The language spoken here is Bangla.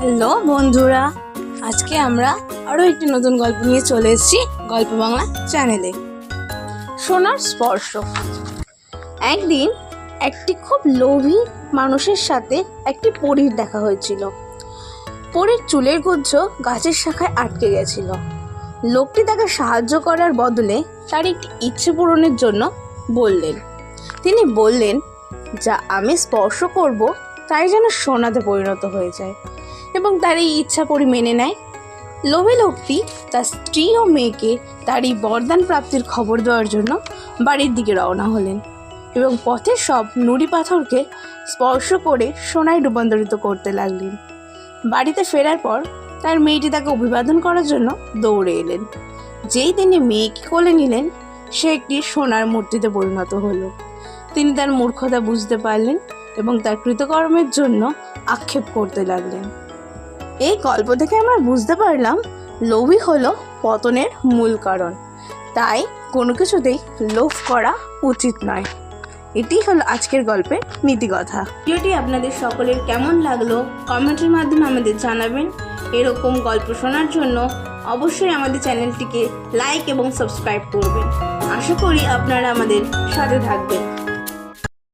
হ্যালো বন্ধুরা, আজকে আমরা আরও একটি নতুন গল্প নিয়ে চলে এসেছি গল্প বাংলা চ্যানেলে। সোনার স্পর্শ। একদিন একটি খুব লোভী মানুষের সাথে একটি পরীর দেখা হয়েছিল। পরীর চুলের গুচ্ছ গাছের শাখায় আটকে গেছিল। লোকটি তাকে সাহায্য করার বদলে তার একটি ইচ্ছে পূরণের জন্য বললেন। তিনি বললেন, যা আমি স্পর্শ করব তাই যেন সোনাতে পরিণত হয়ে যায়, এবং তার এই ইচ্ছা পরি মেনে নেয়। লোভী লোকটি তার স্ত্রী ও মেয়েকে তার এই বরদান প্রাপ্তির খবর দেওয়ার জন্য বাড়ির দিকে রওনা হলেন, এবং পথে সব নুড়ি পাথরকে স্পর্শ করে সোনায় রূপান্তরিত করতে লাগলেন। বাড়িতে ফেরার পর তার মেয়েটি তাকে অভিবাদন করার জন্য দৌড়ে এলেন। যেই তিনি মেয়েকে কোলে নিলেন, সে একটি সোনার মূর্তিতে পরিণত হলো। তিনি তার মূর্খতা বুঝতে পারলেন এবং তার কৃতকর্মের জন্য আক্ষেপ করতে লাগলেন। এই গল্প থেকে আমরা বুঝতে পারলাম, লোভই হলো পতনের মূল কারণ। তাই কোনো কিছুতেই লোভ করা উচিত নয়। এটি হলো আজকের গল্পের নীতিকথা। ভিডিওটি আপনাদের সকলের কেমন লাগলো কমেন্টের মাধ্যমে আমাদের জানাবেন। এরকম গল্প শোনার জন্য অবশ্যই আমাদের চ্যানেলটিকে লাইক এবং সাবস্ক্রাইব করবেন। আশা করি আপনারা আমাদের সাথে থাকবেন।